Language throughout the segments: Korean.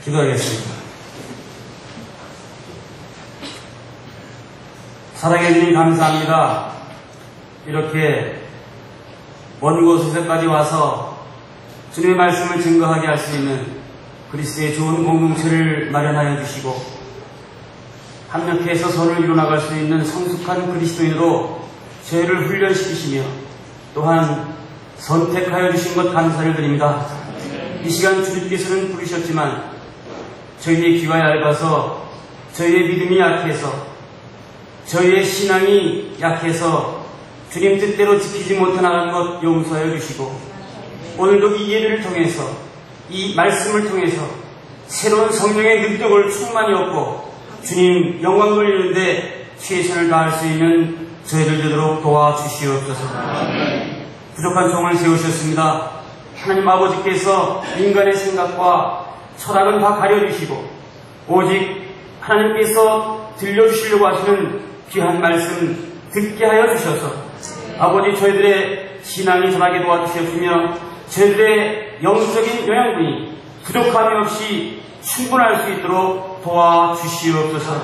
기도하겠습니다. 사랑해 주님 감사합니다. 이렇게 먼 곳에서까지 와서 주님의 말씀을 증거하게 할 수 있는 그리스도의 좋은 공동체를 마련하여 주시고 합력해서 선을 이루어나갈 수 있는 성숙한 그리스도인으로 저희를 훈련시키시며 또한 선택하여 주신 것 감사를 드립니다. 이 시간 주님께서는 부르셨지만 저희의 귀가 얇아서 저희의 믿음이 약해서 저희의 신앙이 약해서 주님 뜻대로 지키지 못해나간 것 용서하여 주시고 오늘도 이 예배를 통해서 이 말씀을 통해서 새로운 성령의 능력을 충만히 얻고 주님 영광 돌리는데 최선을 다할 수 있는 저희들 되도록 도와주시옵소서. 부족한 종을 세우셨습니다. 하나님 아버지께서 인간의 생각과 철학은 다 가려주시고 오직 하나님께서 들려주시려고 하시는 귀한 말씀 듣게 하여 주셔서 아버지 저희들의 신앙이 자라게 도와주셨으며 저희들의 영적인 영양분이 부족함이 없이 충분할 수 있도록 도와주시옵소서.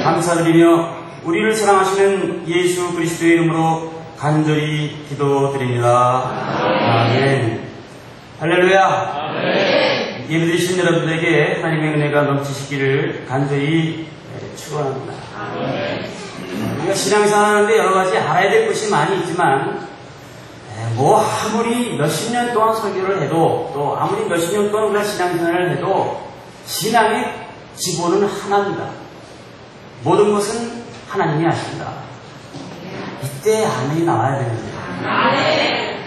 감사드리며 우리를 사랑하시는 예수 그리스도의 이름으로 간절히 기도드립니다. 아멘. 할렐루야. 아멘. 예배드리신 여러분들에게 하나님의 은혜가 넘치시기를 간절히 축원합니다. 우리가 신앙생활하는데 여러 가지 알아야 될 것이 많이 있지만 뭐 아무리 몇십 년 동안 설교를 해도 또 아무리 몇십 년 동안 우리가 신앙생활을 해도 신앙의 기본은 하나입니다. 모든 것은 하나님이 하신다. 이때 아멘이 나와야 되는데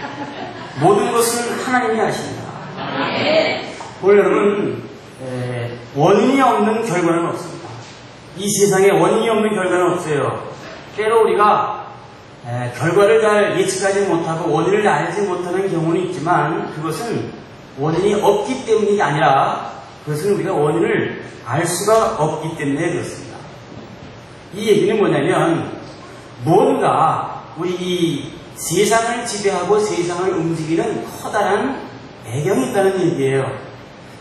모든 것은 하나님이 하신다. 오늘 여러분 원인이 없는 결과는 없습니다. 이 세상에 원인이 없는 결과는 없어요. 때로 우리가 결과를 잘 예측하지 못하고 원인을 알지 못하는 경우는 있지만 그것은 원인이 없기 때문이 아니라 그것은 우리가 원인을 알 수가 없기 때문에 그렇습니다. 이 얘기는 뭐냐면 뭔가 우리 이 세상을 지배하고 세상을 움직이는 커다란 배경이 있다는 얘기예요.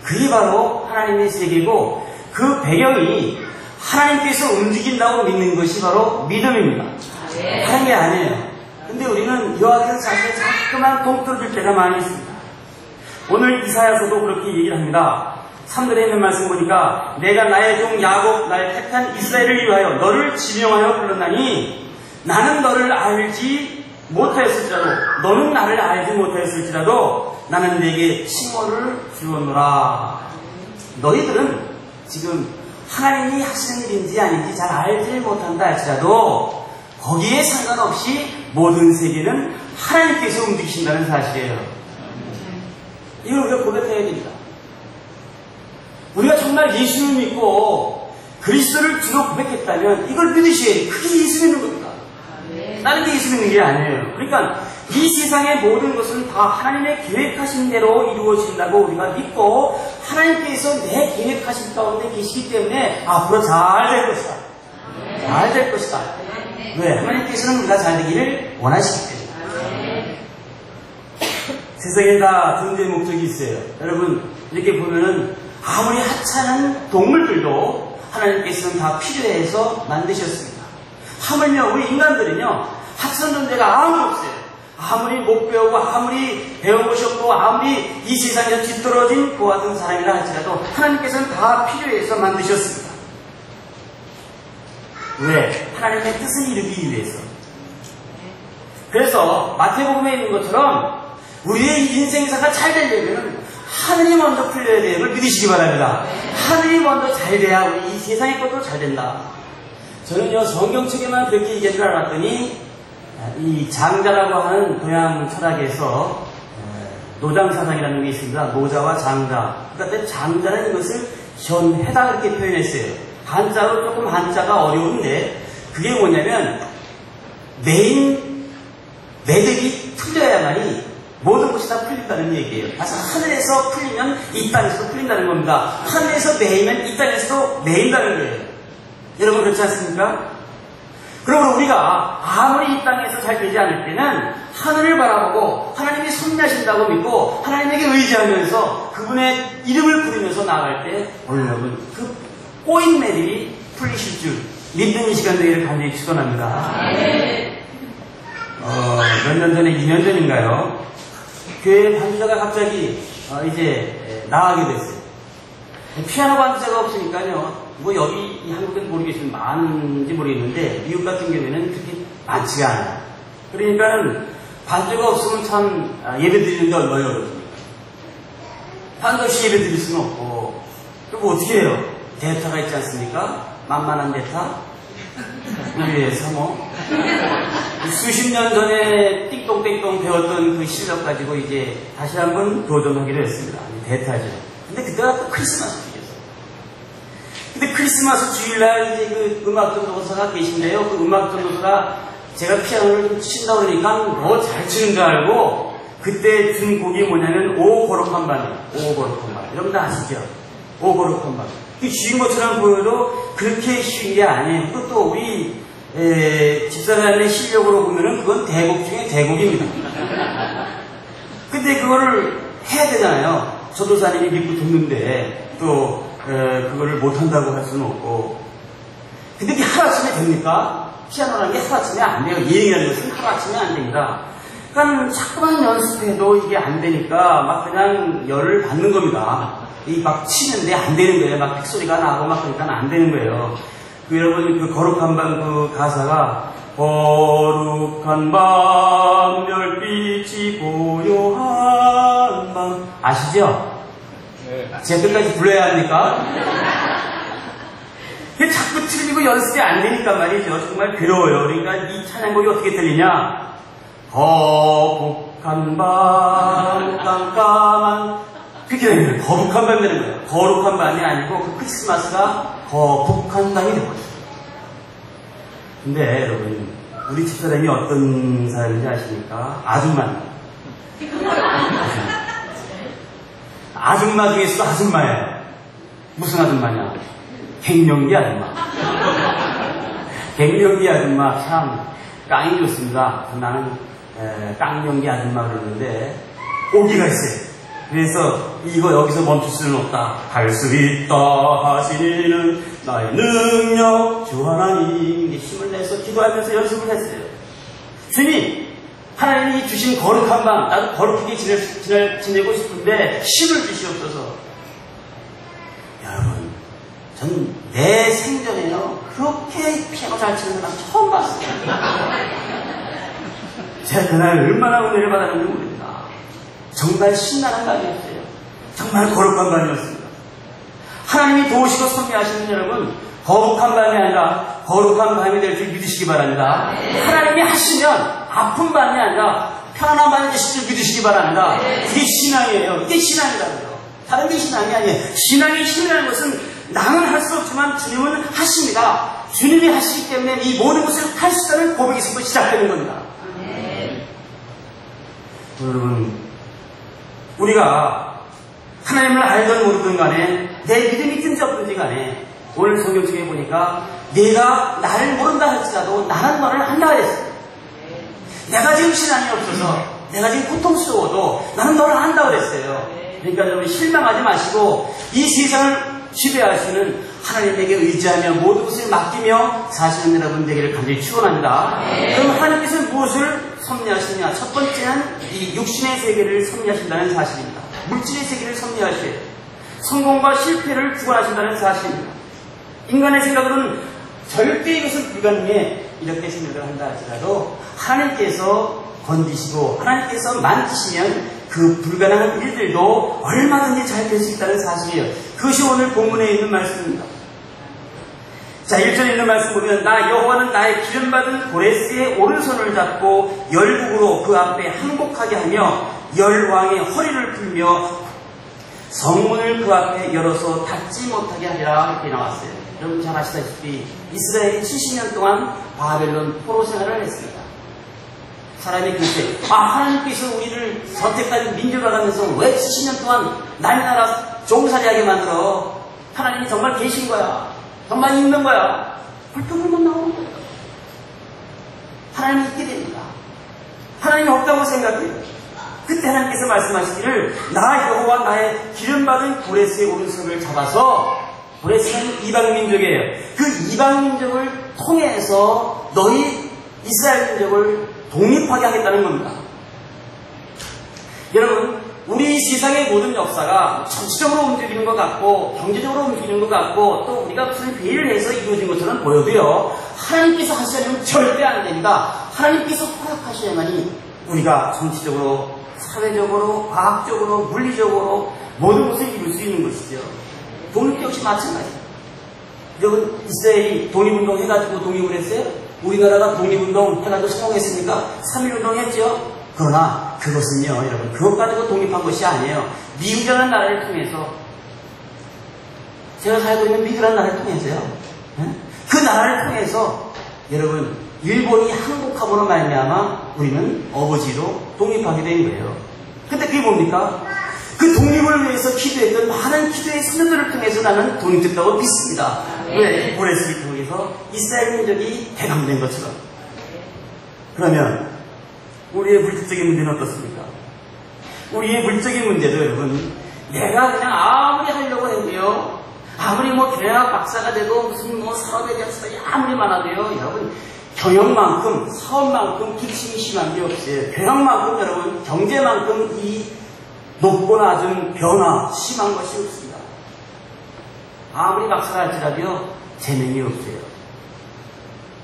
그게 바로 하나님의 세계고 그 배경이 하나님께서 움직인다고 믿는 것이 바로 믿음입니다. 다른 게 아니에요. 근데 우리는 이와 같은 사실에 자꾸만 동떨어질 때가 많이 있습니다. 오늘 이사야서도 그렇게 얘기를 합니다. 3절에 있는 말씀 보니까 내가 나의 종 야곱 나의 택한 이스라엘을 위하여 너를 지명하여 불렀나니 나는 너를 알지 못하였을지라도 너는 나를 알지 못하였을지라도 나는 내게 칭호를 주었노라. 너희들은 지금 하나님이 하시는 일인지 아닌지 잘 알지 못한다 할지라도 거기에 상관없이 모든 세계는 하나님께서 움직이신다는 사실이에요. 이걸 우리가 고백해야 됩니다. 우리가 정말 예수를 믿고 그리스도를 주로 고백했다면 이걸 믿으셔야 돼요. 그게 예수 믿는 겁니다. 다른 게 예수 믿는 게 아니에요. 그러니까 이 세상의 모든 것은 다 하나님의 계획하신 대로 이루어진다고 우리가 믿고 하나님께서 내 계획하신 가운데 계시기 때문에 앞으로 잘 될 것이다. 잘 될 것이다. 왜? 하나님께서는 우리가 잘 되기를 원하시기 때문에. 세상에 다 존재의 목적이 있어요. 여러분 이렇게 보면은 아무리 하찮은 동물들도 하나님께서는 다 필요해서 만드셨습니다. 하물며 우리 인간들은요 하찮은 존재가 아무도 없어요. 아무리 못 배우고 아무리 배운 것이 없고 아무리 이 세상에서 뒤떨어진 그와 같은 사람이라 할지라도 하나님께서는 다 필요해서 만드셨습니다. 왜? 하나님의 뜻을 이루기 위해서. 그래서 마태복음에 있는 것처럼 우리의 인생사가 잘 되려면 하늘이 먼저 풀려야 돼요. 그걸 믿으시기 바랍니다. 하늘이 먼저 잘 돼야 우리 이 세상의 것도 잘 된다. 저는요 성경책에만 그렇게 얘기할 줄 알았더니 이 장자라고 하는 동양 철학에서 노장사상이라는 게 있습니다. 노자와 장자. 그러니까 장자는 이것을 현해다 이렇게 표현했어요. 한자로 조금 한자가 어려운데 그게 뭐냐면 매듭이 풀려야만이 모든 것이 다 풀린다는 얘기예요. 그래서 하늘에서 풀리면 이 땅에서도 풀린다는 겁니다. 하늘에서 매이면 이 땅에서도 매인다는 거예요. 여러분 그렇지 않습니까? 그러므로 우리가 아무리 이 땅에서 잘 되지 않을 때는 하늘을 바라보고 하나님이 섭리하신다고 믿고 하나님에게 의지하면서 그분의 이름을 부르면서 나아갈 때 오늘 여러분 그 꼬인 매듭이 풀리실 줄 믿는 이 시간 되기를 간절히 축원합니다. 몇 년 전에 2년 전인가요? 교회 반주자가 갑자기 이제 나가게 됐어요. 피아노 반주자가 없으니까요. 뭐 여기 한국에는 모르겠지만 많은지 모르겠는데 미국 같은 경우에는 그렇게 많지가 않아요. 그러니까는 반주가 없으면 참 예배 드리는데 얼마나 어렵습니까? 반주 없이 예배 드릴 수는 없고 그럼 어떻게 해요? 대타가 있지 않습니까? 만만한 대타? 1, 2, 3, 5 수십 년 전에 띵똥띵똥 배웠던 그 실력 가지고 이제 다시 한번 도전하기로 했습니다. 대타죠. 근데 그때가 또 크리스마스 주기였어요. 근데 크리스마스 주일날 이제 그 음악 전도사가 계신데요. 그 음악 전도사가 제가 피아노를 좀 친다고 그러니까 뭐 잘 치는 줄 알고 그때 준 곡이 뭐냐면 오 거룩한 밤이에요. 오 거룩한 밤. 여러분 다 아시죠? 오 거룩한 밤. 쉬운 것처럼 보여도 그렇게 쉬운 게 아니에요. 그것도 우리 집사람의 실력으로 보면은 그건 대곡 중에 대곡입니다. 근데 그거를 해야 되잖아요. 전도사님이 믿고 듣는데 또 그거를 못한다고 할 수는 없고. 근데 그게 하루아침에 됩니까? 피아노라는 게 하루아침에 안 돼요. 예행이라는 것은 하루아침에 안 됩니다. 그러니까 자꾸만 연습해도 이게 안 되니까 막 그냥 열을 받는 겁니다. 이 막 치는데 안 되는 거예요. 막 픽소리가 나고 막 그러니까 안 되는 거예요. 그 여러분 그 거룩한 밤 그 가사가 거룩한 밤 별빛이 고요한 밤 아시죠? 네. 제 끝까지 불러야 합니까? 그게 자꾸 틀리고 연습이 안 되니까 말이죠. 정말 괴로워요. 그러니까 이 찬양곡이 어떻게 들리냐? 거룩한 밤 깜깜한 그렇게 되는 거예요. 거룩한 밤이 되는 거예요. 거룩한 밤이 아니고 그 크리스마스가 거북한 밤이 되버렸어요. 근데 여러분 우리 집사람이 어떤 사람인지 아십니까? 아줌마입니다. 아줌마 중에서도 아줌마예요. 무슨 아줌마냐? 갱년기 아줌마. 갱년기 아줌마 참 깡이 좋습니다. 나는 깡년기 아줌마 그러는데 오기가 있어요. 그래서 이거 여기서 멈출 수는 없다. 할 수 있다 하시는 나의 능력 주 하나님 힘을 내서 기도하면서 연습을 했어요. 주님 하나님이 주신 거룩한 밤 나도 거룩하게 지내고 싶은데 힘을 주시옵소서. 여러분 전 내 생전에요 그렇게 피아노 잘 치는 사람 처음 봤어요. 제가 그날 얼마나 은혜를 받았는지 모릅니다. 정말 신나는 밤이었어요. 정말 거룩한 밤이었습니다. 하나님이 도우시고 섭리하시는 여러분 거룩한 밤이 아니라 거룩한 밤이 될 줄 믿으시기 바랍니다. 하나님이 하시면 아픈 밤이 아니라 편안한 밤이 되실 줄 믿으시기 바랍니다. 그게 신앙이에요. 이게 신앙이라고요. 다른 게 신앙이 아니에요. 신앙의 힘이라는 것은 나는 할 수 없지만 주님은 하십니다. 주님이 하시기 때문에 이 모든 것을 할 수 있다는 고백에서부터 시작되는 겁니다. 여러분 우리가 하나님을 알든 모르든 간에 내 믿음이 있든지 없든지 간에 오늘 성경책에 보니까 내가 나를 모른다 할지라도 나는 너를 안다 그랬어요. 내가 지금 신앙이 없어서 내가 지금 고통스러워도 나는 너를 안다 그랬어요. 그러니까 여러분 실망하지 마시고 이 세상을 지배하시는 하나님에게 의지하며 모든 것을 맡기며 사시는 여러분 되기를 간절히 축원합니다. 그럼 하나님께서는 무엇을 섭리하시냐? 첫 번째는 이 육신의 세계를 섭리하신다는 사실입니다. 물질의 세계를 섭리하셔요. 성공과 실패를 구원하신다는 사실입니다. 인간의 생각으로는 절대 이것은 불가능해 이렇게 생각을 한다 할지라도 하나님께서 건지시고 하나님께서 만지시면 그 불가능한 일들도 얼마든지 잘 될 수 있다는 사실이에요. 그것이 오늘 본문에 있는 말씀입니다. 자, 1절에 있는 말씀 보면 나 여호와는 나의 기름받은 고레스의 오른손을 잡고 열국으로 그 앞에 항복하게 하며 열왕의 허리를 풀며 성문을 그 앞에 열어서 닫지 못하게 하리라 이렇게 나왔어요. 여러분 잘 아시다시피 이스라엘이 70년 동안 바벨론 포로 생활을 했습니다. 사람이 그때 하나님께서 우리를 선택한 민족을 하면서 왜 70년 동안 남의 나라 종살이하게 만들어? 하나님이 정말 계신 거야. 정말 있는 거야. 불평불만 나오는 거야. 하나님이 있게 됩니다. 하나님이 없다고 생각해요. 그때 하나님께서 말씀하시기를 나 여호와 나의 기름받은 고레스의 오른손을 잡아서, 고레스는 이방민족이에요. 그 이방민족을 통해서 너희 이스라엘 민족을 독립하게 하겠다는 겁니다. 여러분, 우리 세상의 모든 역사가 정치적으로 움직이는 것 같고 경제적으로 움직이는 것 같고 또 우리가 무슨 회의를 해서 이루어진 것처럼 보여도요, 하나님께서 하시려면 절대 안 됩니다. 하나님께서 허락하셔야만이 우리가 정치적으로, 사회적으로, 과학적으로, 물리적으로 모든 것을 이룰 수 있는 것이죠. 독립 역시 마찬가지예요. 여러분, 이스라엘이 독립운동 해가지고 독립을 했어요? 우리나라가 독립운동 해가지고 성공했습니까? 3.1운동 했죠? 그러나 그것은요, 여러분, 그것 가지고 독립한 것이 아니에요. 미국이라는 나라를 통해서, 제가 살고 있는 미국이라는 나라를 통해서요, 그 나라를 통해서 여러분, 일본이 항복함으로 말미암아 우리는 어거지로 독립하게 된 거예요. 근데 그게 뭡니까? 그 독립을 위해서 기도했던 많은 기도의 선녀들을 통해서 나는 독립됐다고 믿습니다. 왜? 고레스를 통해서 이스라엘 민족이 해방된 것처럼. 그러면 우리의 물질적인 문제는 어떻습니까? 우리의 물질적인 문제도 여러분, 내가 그냥 아무리 하려고 해도요, 아무리 뭐 경영학 박사가 돼도 무슨 뭐 사업에 대한 수단이 아무리 많아도요, 여러분, 경영만큼, 사업만큼 기침이 심한 게 없어요. 경영만큼 여러분, 경제만큼 이 높고 낮은 변화 심한 것이 없습니다. 아무리 박사가 할지라도요, 재능이 없어요.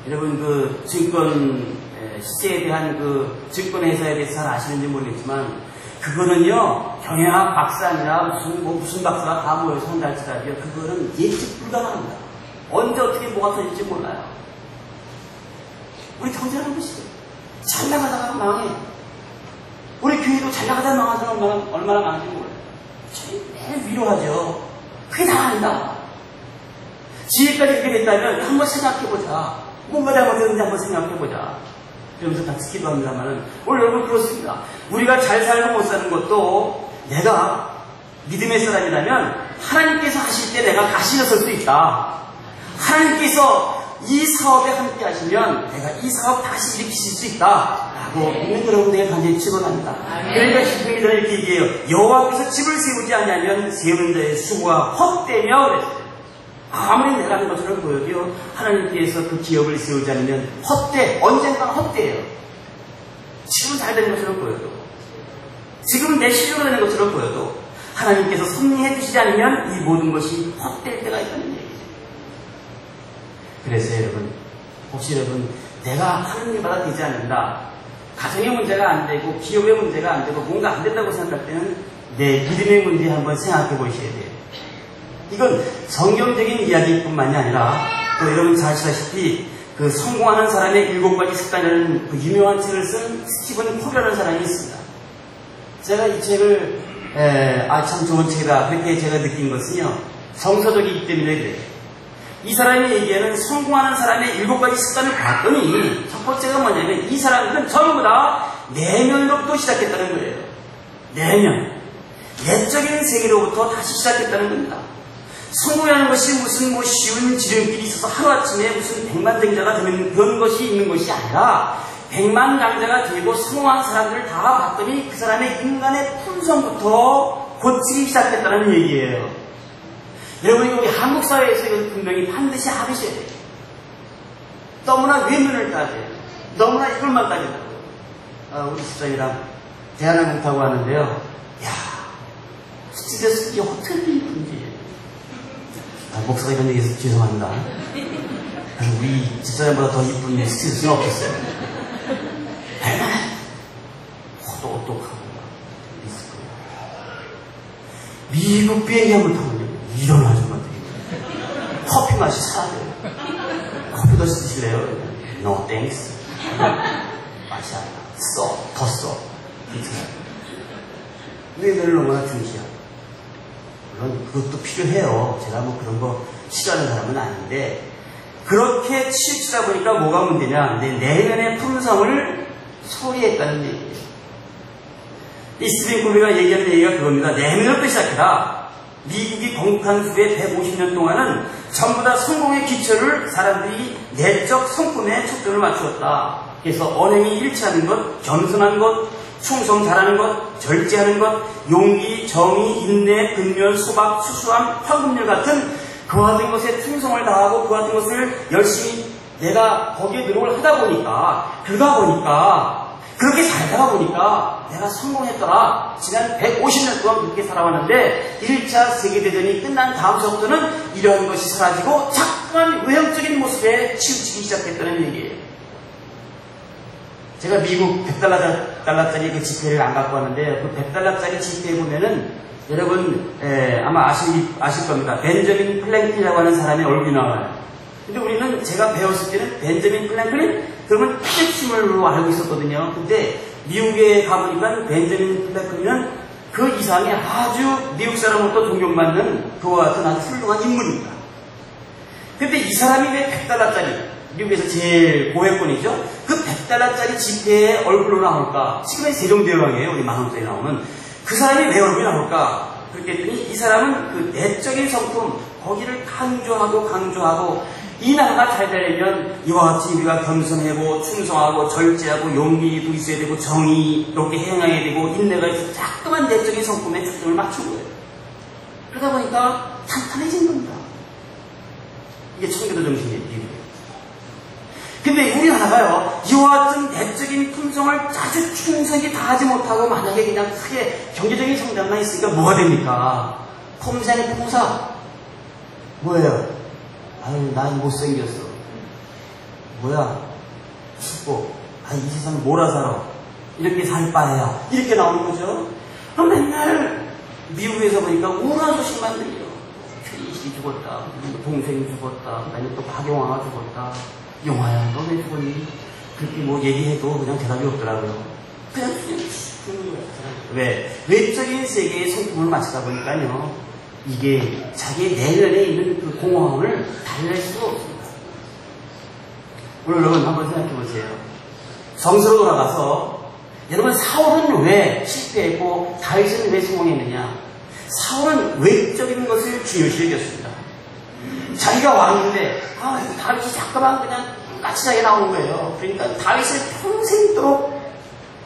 여러분, 그 증권 시세에 대한 그 증권회사에 대해서 잘 아시는지 모르겠지만, 그거는요, 경영학 박사 아니라 무슨 박사가 다 모여서 한다 할지라도요, 그거는 예측 불가능합니다. 언제 어떻게 뭐가 터질지 몰라요. 우리 경제라는 것이 잘 나가다가 망해. 우리 교회도 잘 나가다가 망한 사람 얼마나 많은지 몰라요. 저희 매일 위로하죠. 그게 다 아니다. 지혜까지 이렇게 됐다면 한번 생각해보자. 뭔가 잘못했는지 한번 생각해보자. 그러면서 같이 기도합니다만은, 오늘 여러분 그렇습니다. 우리가 잘 살고 못 사는 것도 내가 믿음의 사람이라면 하나님께서 하실 때 내가 다시 일어설 수 있다. 하나님께서 이 사업에 함께 하시면 내가 이 사업 다시 일으키실 수 있다 라고 믿는 여러분들에게 간절히 축원합니다. 그러니까 시편이 전에 이렇게 얘기해요. 여호와께서 집을 세우지 않냐면 세우는 자의 수고가 헛되며 그랬어요. 아무리 내가 하는 것처럼 보여도요, 하나님께서 그 기업을 세우지 않으면 헛돼. 언젠가 헛돼요. 지금 잘 되는 것처럼 보여도, 지금 내 실력으로 되는 것처럼 보여도 하나님께서 섭리해 주시지 않으면 이 모든 것이 헛될 때가 있다는 얘기죠. 그래서 여러분, 혹시 여러분, 내가 하느님 받아 되지 않는다, 가정의 문제가 안 되고 기업의 문제가 안 되고 뭔가 안 된다고 생각할 때는 내 믿음의 문제 한번 생각해 보셔야 돼요. 이건 성경적인 이야기뿐만이 아니라 또 여러분 잘 아시다시피 그 성공하는 사람의 7가지 습관이라는 그 유명한 책을 쓴 스티븐 코비라는 사람이 있습니다. 제가 이 책을 참 좋은 책이다 그렇게 제가 느낀 것은요, 정서적이기 때문에 그래요. 이 사람이 얘기하는 성공하는 사람의 7가지 습관을 봤더니 첫 번째가 뭐냐면, 이 사람들은 전부 다 내면으로부터 시작했다는 거예요. 내적인 세계로부터 다시 시작했다는 겁니다. 성공이라는 것이 무슨 뭐 쉬운 지름길이 있어서 하루아침에 무슨 백만장자가 되는 그런 것이 있는 것이 아니라, 백만장자가 되고 성공한 사람들을 다 봤더니 그 사람의 인간의 품성부터 고치기 시작했다는 얘기예요. 여러분이 우리 한국 사회에서 이건 분명히 반드시 알으셔야 돼요. 너무나 외면을 따져요. 너무나 이걸만 따진다고. 우리 집사님이랑 대화를 못하고 하는데요. 야, 스튜디오에서 이게 어떻게 이쁜지. 목사가 이런 얘기해서 죄송합니다. 우리 집사람보다 더 이쁜 스튜디오는 없겠어요. 호독호독하고 있을 거예요. 미국 비행기 한번 타면 이런 아줌마들이 커피 맛이 사라져요. 커피 더 드실래요? No thanks. 맛이 안 나. 더 써. 왜 얼마나 중시하고. 물론 그것도 필요해요. 제가 뭐 그런 거 싫어하는 사람은 아닌데, 그렇게 치우치다 보니까 뭐가 문제냐, 내 내면의 품성을 소리했다는 얘기예요. 이 스티븐 코비가 얘기하는 얘기가 그겁니다. 내면으로부터 시작해라. 미국이 건국한 후에 150년 동안은 전부 다 성공의 기초를 사람들이 내적 성품에 초점을 맞추었다. 그래서 언행이 일치하는 것, 겸손한 것, 충성 잘하는 것, 절제하는 것, 용기, 정의, 인내, 근면, 수박, 수수함, 황금률 같은 그와 같은 것에 충성을 다하고 그와 같은 것을 열심히 내가 거기에 노력을 하다 보니까 그렇게 살다가 보니까 내가 성공했더라. 지난 150년 동안 그렇게 살아왔는데 1차 세계대전이 끝난 다음서부터는 이런 것이 사라지고 자꾸만 외형적인 모습에 치우치기 시작했다는 얘기예요. 제가 미국 100달러짜리 그 지폐를 안 갖고 왔는데 그 100달러짜리 지폐에 보면은 여러분 아마 아실 겁니다. 벤저민 플랭클이라고 하는 사람의 얼굴이 나와요. 근데 우리는 제가 배웠을 때는 벤저민 플랭클은 그러면 피켓심으로 알고 있었거든요. 근데 미국에 가보니까 벤저민 플랭클은 그 이상의 아주 미국 사람으로부터 존경받는 그와 같은 아주 훌륭한 인물입니다. 근데 이 사람이 왜 100달러짜리 미국에서 제일 고액권이죠. 그 100달러짜리 지폐에 얼굴로 나올까? 지금의 세종대왕이에요. 우리 만원짜리 나오는. 그 사람이 왜 얼굴이 나올까? 그렇게 했더니 이 사람은 그 내적인 성품, 거기를 강조하고 이 나라가 잘 되려면 이와 같이 우리가 겸손하고 충성하고 절제하고 용기도 있어야 되고 정의롭게 행해야 되고 인내가 있어서 자꾸만 내적인 성품에 초점을 맞춘 거예요. 그러다 보니까 탄탄해진 겁니다. 이게 청교도 정신이에요. 근데 우리나라가요, 이와 같은 내적인 품성을 아주 충성히 다하지 못하고 만약에 그냥 크게 경제적인 성장만 있으니까 뭐가 됩니까? 폼생폼사. 뭐예요? 아유, 난 못생겼어. 뭐야? 춥고. 아, 이 세상 뭐라 살아? 이렇게 살 바에야. 이렇게 나오는 거죠. 그럼 맨날 미국에서 보니까 우울한 소식만 들려. 최인식이 죽었다. 동생이 죽었다. 그다음에 또 박용화가 죽었다. 용화야, 너 왜 죽었니? 그렇게 뭐 얘기해도 그냥 대답이 없더라고요. 그냥 죽는 거야. 왜? 외적인 세계의 성품을 맞추다 보니까요. 이게 자기의 내면에 있는 그 공허함을 달랠 수가 없습니다. 오늘 여러분 한번 생각해 보세요. 정서로 돌아가서 여러분 사울은 왜 실패했고 다윗은 왜 성공했느냐? 사울은 외적인 것을 중요시 여겼습니다. 자기가 왕인데 다윗이 잠깐만 그냥 까칠하게 나오는 거예요. 그러니까 다윗은 평생도록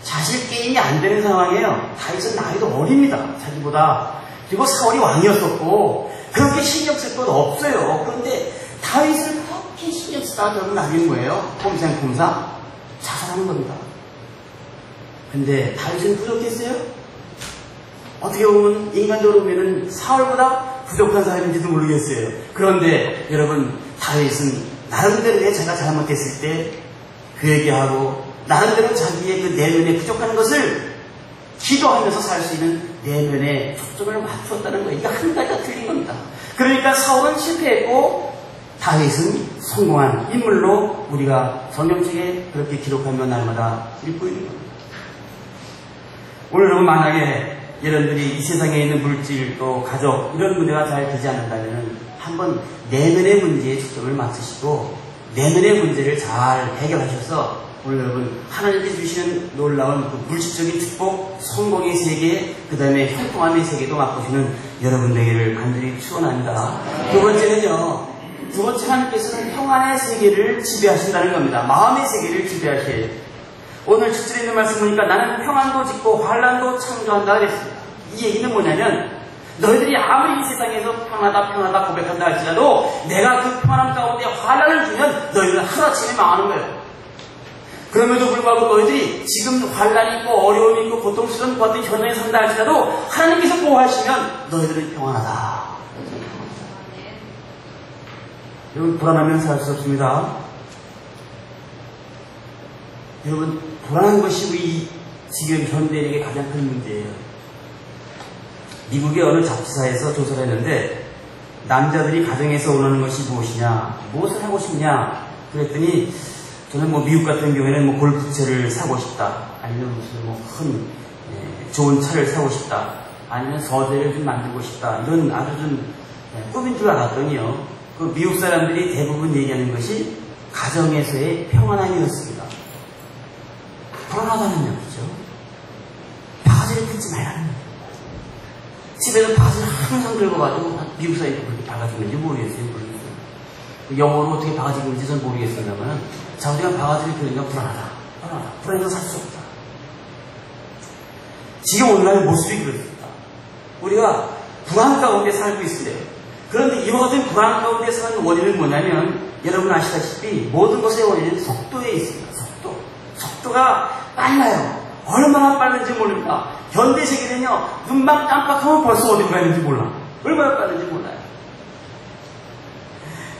자실 게임이 안 되는 상황이에요. 다윗은 나이도 어립니다. 자기보다. 그리고 사울이 왕이었었고 그렇게 신경 쓸 것 없어요. 그런데 다윗을 그렇게 신경 쓰다가 결국 남긴 거예요. 폼생폼사 자살하는 겁니다. 근데 다윗은 부족했어요? 어떻게 보면 인간적으로 보면 사울보다 부족한 사람인지도 모르겠어요. 그런데 여러분 다윗은 나름대로의 제가 잘못했을 때 그 얘기하고 나름대로 자기의 그 내면에 부족한 것을 기도하면서 살 수 있는 내면에 초점을 맞추었다는 거예요. 이게 한 가지가 틀린 겁니다. 그러니까 사울은 실패했고 다윗은 성공한 인물로 우리가 성경책에 그렇게 기록하며 날마다 읽고 있는 겁니다. 오늘 여러분 만약에 여러분들이 이 세상에 있는 물질 또 가족 이런 문제가 잘 되지 않는다면 한번 내면의 문제에 초점을 맞추시고 내면의 문제를 잘 해결하셔서 오늘 여러분 하나님께 주시는 놀라운 그 물질적인 축복, 성공의 세계, 그 다음에 형통함의 세계도 맛보시는 여러분 되기를 간절히 축원합니다. 두 번째 하나님께서는 평안의 세계를 지배하신다는 겁니다. 마음의 세계를 지배하셔야 돼요. 오늘 7절에 있는 말씀 보니까 나는 평안도 짓고 환란도 창조한다 그랬습니다. 이 얘기는 뭐냐면 너희들이 아무리 이 세상에서 평안하다 고백한다 할지라도 내가 그 평안함 가운데 환란을 주면 너희들은 하루아침에 망하는 거예요. 그럼에도 불구하고 너희들이 지금 환란이 있고 어려움이 있고 고통스러운 것들이 현장에 산다 할지라도 하나님께서 보호하시면 너희들은 평안하다. 여러분 불안하면 살 수 없습니다. 여러분 불안한 것이 우리 지금 현대인에게 가장 큰 문제예요. 미국의 어느 잡지사에서 조사를 했는데 남자들이 가정에서 원하는 것이 무엇이냐, 무엇을 하고 싶냐 그랬더니 저는 미국 같은 경우에는 골프채를 사고 싶다, 아니면 무슨 큰 좋은 차를 사고 싶다, 아니면 서재를 좀 만들고 싶다, 이런 아주 좀 꿈인 줄 알았더니요. 그 미국 사람들이 대부분 얘기하는 것이 가정에서의 평안함이었습니다. 불안하다는 얘기죠. 바가지를 펴지 말라는 얘기죠. 집에서 바가지를 항상 긁어가지고 미국 사람들이 그렇게 바가지 긁는지 모르겠어요. 영어로 어떻게 바가지 긁는지 전 모르겠습니다만 자, 우리가 바가지를 긁으니까 불안하다. 불안해서 살 수 없다. 지금 오늘날 모습이 그렇습니다. 우리가 불안 가운데 살고 있어요. 그런데 이와 같은 불안 가운데 사는 원인은 뭐냐면 여러분 아시다시피 모든 것의 원인은 속도에 있습니다. 속도가 빨라요. 얼마나 빠른지 모릅니다. 현대 세계는요, 눈만 깜빡하면 벌써 어디로 가는지 몰라. 얼마나 빠른지 몰라요.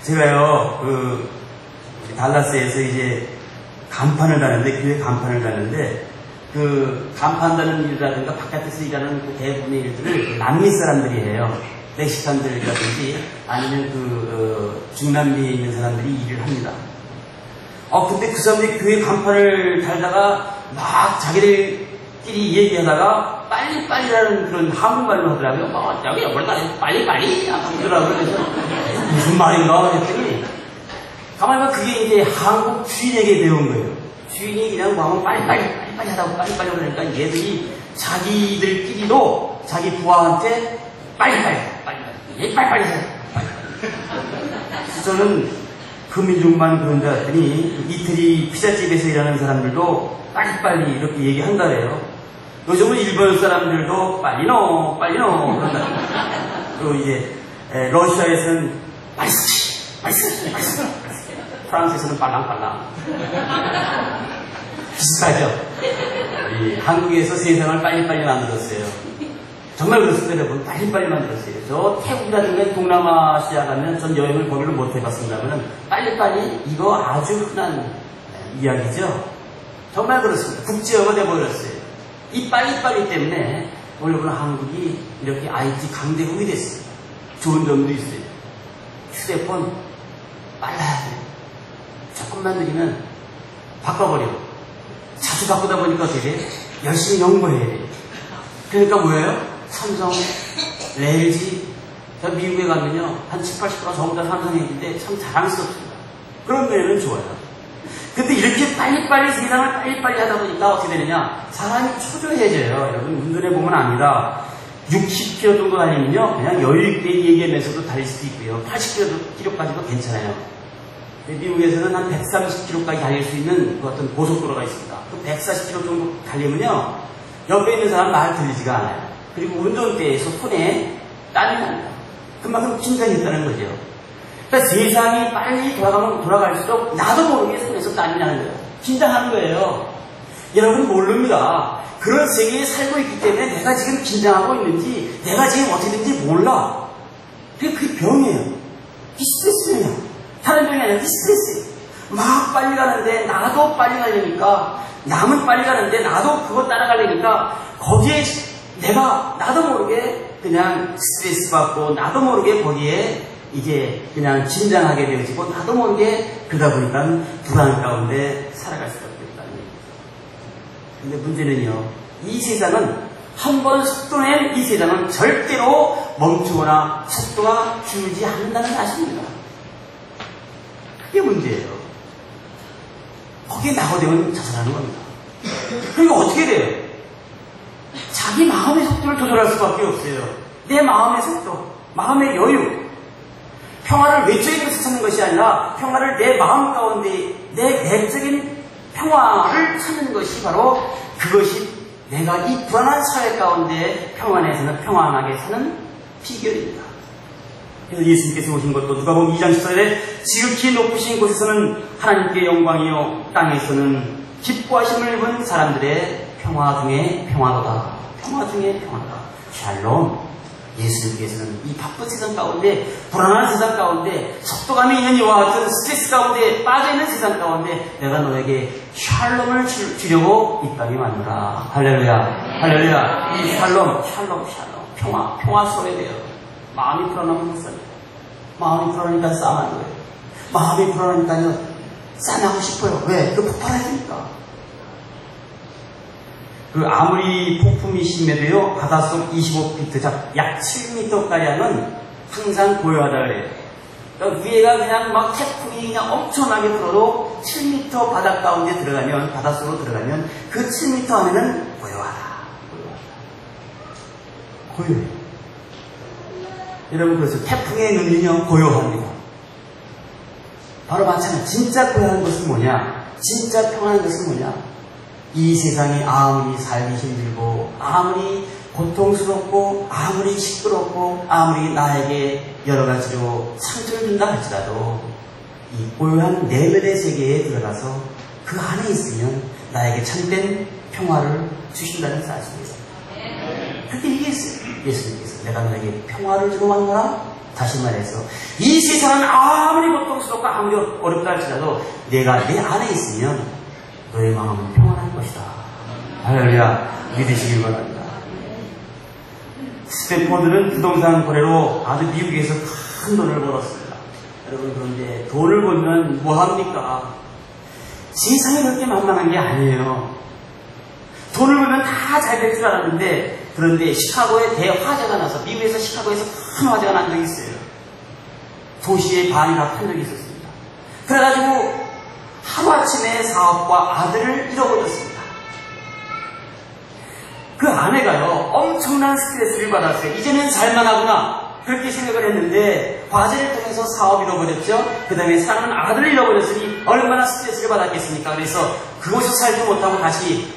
제가요, 우리 달라스에서 이제 간판을 다는데, 교회 간판을 다는데, 간판 다는 일이라든가 바깥에서 일하는 그 대부분의 일들을 남미 사람들이 해요. 멕시칸들이라든지 아니면 중남미에 있는 사람들이 일을 합니다. 근데 그 사람들이 교회 간판을 달다가 막 자기들끼리 얘기하다가 빨리빨리라는 그런 한국말로 하더라고요. 여기 여기다 빨리빨리 하더라고요. 그래서 무슨 말인가 했더니 가만히 보면 그게 이제 한국 주인에게 배운 거예요. 주인이 그냥 뭐 빨리빨리 하다고 빨리빨리 그러니까 얘들이 자기들끼리도 자기 부하한테 빨리빨리 해. 저는 그 민족만 그런 줄 알았더니 이태리 피자집에서 일하는 사람들도 빨리빨리 이렇게 얘기한다 그래요. 요즘은 일본 사람들도 빨리 넣어 그런다. 그리고 이제 러시아에서는 말쓰기 프랑스에서는 빨랑빨랑 비슷하죠. 한국에서 세상을 빨리빨리 만들었어요. 정말 그렇습니다, 여러분. 빨리빨리 만들었어요. 저 태국이라든가 동남아시아 가면 전 여행을 거기를 못 해봤습니다만 빨리빨리 이거 아주 흔한 이야기죠. 정말 그렇습니다. 국제어가 돼버렸어요. 이 빨리빨리 때문에 여러분 한국이 이렇게 IT 강대국이 됐어요. 좋은 점도 있어요. 휴대폰 빨라야 돼요. 조금만 느리면 바꿔버려. 자주 바꾸다 보니까 어떻게 돼? 열심히 연구해야 돼요. 그러니까 뭐예요? 삼성, LG, 저 미국에 가면요, 한 70, 80% 전부 다 삼성인데 참 자랑스럽습니다. 그런 면은 좋아요. 근데 이렇게 빨리빨리 세상을 빨리빨리 하다 보니까 어떻게 되느냐? 사람이 초조해져요. 여러분, 운전해 보면 압니다. 60km 정도 달리면요, 그냥 여유있게 얘기하면서도 달릴 수도 있고요. 80km까지도 괜찮아요. 미국에서는 한 130km까지 달릴 수 있는 그 어떤 고속도로가 있습니다. 그 140km 정도 달리면요, 옆에 있는 사람 말 들리지가 않아요. 그리고 운전대에서 손에 땀이 납니다. 그만큼 긴장했다는 거죠. 그러니까 세상이 빨리 돌아갈수록 나도 모르게 손에서 땀이 나는 거예요. 긴장하는 거예요. 여러분 모릅니다. 그런 세계에 살고 있기 때문에 내가 지금 긴장하고 있는지 내가 지금 어떻게 된지 몰라. 그게 병이에요. 스트레스예요. 다른 병이 아니라 스트레스예요. 막 빨리 가는데 나도 빨리 가려니까 남은 빨리 가는데 나도 그거 따라가려니까 거기에 나도 모르게 그냥 스트레스 받고 나도 모르게 거기에 이게 그냥 긴장하게 되어지고 나도 모르게 그러다 보니까 불안 가운데 살아갈 수밖에 없다는 얘기죠. 근데 문제는요, 이 세상은 한 번 속도 낸 이 세상은 절대로 멈추거나 속도가 줄지 않는다는 사실입니다. 그게 문제예요. 거기에 낙오되면 자살하는 겁니다. 그러니까 어떻게 돼요? 자기 마음의 속도를 조절할 수밖에 없어요. 내 마음의 속도, 마음의 여유. 평화를 외적인 것을 찾는 것이 아니라 평화를 내 마음 가운데 내 내적인 평화를 찾는 것이 바로 그것이 내가 이 불안한 사회 가운데 평안에서는 평안하게 사는 비결입니다. 그래서 예수님께서 오신 것도 누가복음 2장 14절에 지극히 높으신 곳에서는 하나님께 영광이요 땅에서는 기뻐하심을 입은 사람들의 평화 중에 평화로다. 평화 중에 평화로다. 샬롬. 예수님께서는 이 바쁜 세상 가운데, 불안한 세상 가운데, 속도감이 있는 이와 같은 스트레스 가운데 빠져있는 세상 가운데 내가 너에게 샬롬을 주려고 이 땅에 왔노라. 할렐루야. 할렐루야. 이 샬롬. 평화스러워야 돼요. 마음이 불안하면 못 살아요. 마음이 불안하니까 싸움하는 거예요. 마음이 불안하니까 싸움하고 싶어요. 왜? 그 폭발해야 되니까. 아무리 폭풍이 심해도요, 바닷속 25피트, 약 7m가량은 항상 고요하다 그래요. 그러니까 위에가 그냥 막 태풍이 그냥 엄청나게 불어도 7m 바닷 가운데 들어가면, 바닷속으로 들어가면 그 7m 안에는 고요하다. 고요해요. 여러분, 그래서 태풍의 눈이요, 고요합니다. 바로 마찬가지. 진짜 고요한 것은 뭐냐? 진짜 평안한 것은 뭐냐? 이 세상이 아무리 살기 힘들고 아무리 고통스럽고 아무리 시끄럽고 아무리 나에게 여러 가지로 상처를 준다 할지라도 이 고요한 내면의 세계에 들어가서 그 안에 있으면 나에게 참된 평화를 주신다는 사실이에요. 그렇게 얘기했어요. 예수님께서 내가 너에게 평화를 주러 왔노라. 다시 말해서 이 세상은 아무리 고통스럽고 아무리 어렵다 할지라도 내가 내 안에 있으면 너의 마음은 평안할 것이다. 할렐루야. 믿으시길 바랍니다. 스탠포드는 부동산 거래로 아주 미국에서 큰 돈을 벌었습니다. 여러분, 그런데 돈을 벌면 뭐합니까? 세상이 그렇게 만만한 게 아니에요. 돈을 벌면 다 잘 될 줄 알았는데, 그런데 시카고에 대화재가 나서, 미국에서 시카고에서 큰 화재가 난 적이 있어요. 도시의 반이 다 탄 적이 있었습니다. 그래가지고 하루아침에 사업과 아들을 잃어버렸습니다. 그 아내가요, 엄청난 스트레스를 받았어요. 이제는 살만하구나, 그렇게 생각을 했는데 화재를 통해서 사업 잃어버렸죠. 그 다음에 사랑하는 아들을 잃어버렸으니 얼마나 스트레스를 받았겠습니까. 그래서 그곳에서 살지 못하고 다시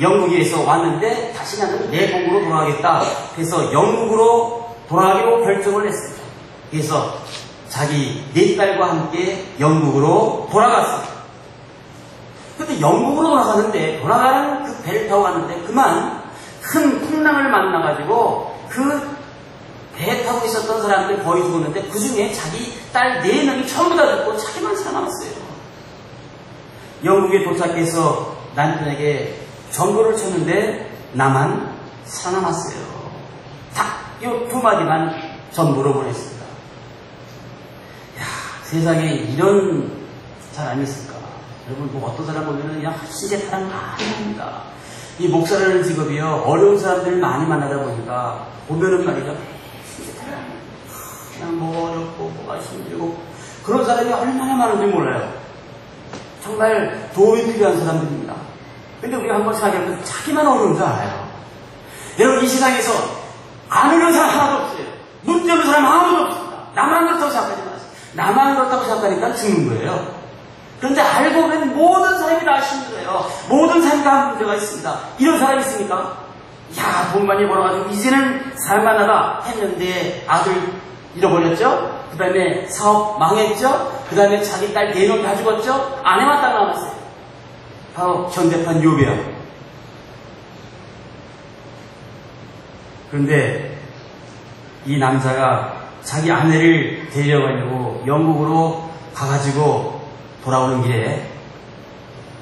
영국에서 왔는데 다시 나는 내 동구로 돌아가겠다. 그래서 영국으로 돌아가기로 결정을 했습니다. 그래서 자기 네 딸과 함께 영국으로 돌아갔습니다. 그런데 영국으로 돌아가는 그 배를 타고 갔는데 그만 큰 풍랑을 만나가지고 그 배 타고 있었던 사람들 거의 죽었는데 그 중에 자기 딸 4명이 전부 다 죽고 자기만 살아남았어요. 영국에 도착해서 남편에게 전보를 쳤는데 나만 살아남았어요. 딱 이 2마디만 전보로 보냈습니다. 야, 세상에 이런 사람이 있을까? 여러분, 뭐 어떤 사람 보면은 그냥 신세 타령 많이 합니다. 이 목사라는 직업이요, 어려운 사람들을 많이 만나다 보니까 보면은 말이죠, 신세 타령, 그냥 뭐 어렵고 뭐가 힘들고 그런 사람이 얼마나 많은지 몰라요. 정말 도움이 필요한 사람들입니다. 근데 우리가 한번 생각해보면 자기만 어려운 줄 알아요. 여러분, 이 세상에서 안 어려운 사람 하나도 없어요. 문제 없는 사람 아무도 없습니다. 나만 그렇다고 생각하지 마세요. 나만 그렇다고 생각하니까 죽는 거예요. 그런데 알고 보면 모든 사람이 다 힘들어요. 모든 사람이 다 문제가 있습니다. 이런 사람이 있습니까? 야, 돈 많이 벌어가지고 이제는 살만하다 했는데 아들 잃어버렸죠? 그 다음에 사업 망했죠? 그 다음에 자기 딸 4명 다 죽었죠? 아내만 딱 남았어요. 바로 현대판 요배요. 그런데 이 남자가 자기 아내를 데려가려고 영국으로 가가지고 돌아오는 길에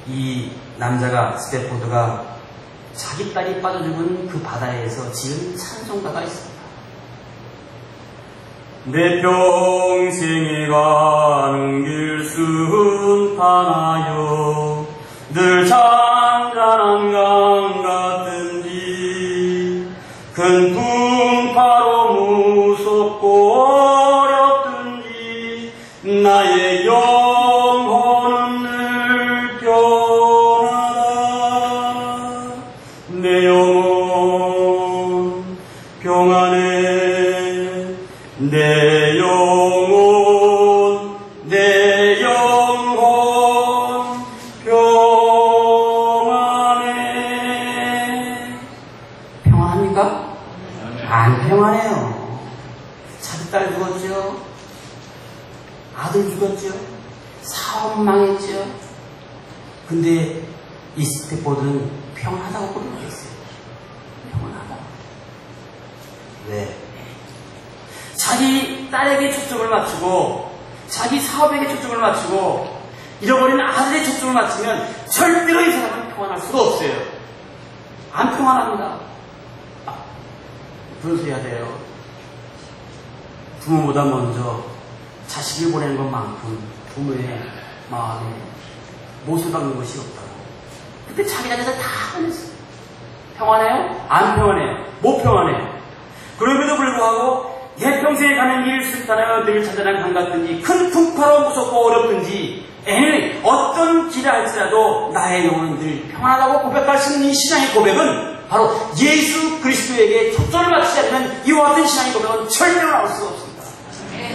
이 남자가 스탠포드가 자기 딸이 빠져 죽은 그 바다에서 지은 찬송가가 있습니다. 내 평생에 가는 길 순탄하여 늘 잔잔한 강 같은지 큰 풍파로 무섭고 어렵든지 나의 영혼은 늘 평안하다. 내 영혼 평안해. 내 영혼 평안해. 평안합니까? 안 평안해요. 자기 딸 죽었죠. 아들 죽었죠. 사업 망했죠. 근데 이 스탠포드는 평안하다고 고백했어요. 평안하다. 왜? 자기 딸에게 초점을 맞추고 자기 사업에게 초점을 맞추고 잃어버린 아들의 초점을 맞추면 절대로 이 사람은 평안할 수가 없어요. 안 평안합니다. 그런 소리 해야 돼요. 부모보다 먼저 자식을 보내는 것만큼 부모의 마음에 못을 박는 것이 없다고. 그때 자기 자녀들 다 보냈어요. 평안해요? 안 평안해요? 못 평안해요. 그럼에도 불구하고 내 평생에 가는 길 순탄하여 늘 잔잔한 강 같든지 큰 풍파로 무섭고 어렵든지 애는 어떤 길을 할지라도 나의 영혼은 늘 평안하다고 고백할 수 있는 이 신앙의 고백은 바로 예수 그리스도에게 초점을 맞추지 않으면 이와 같은 신앙의 고백은 절대로 나올 수가 없습니다.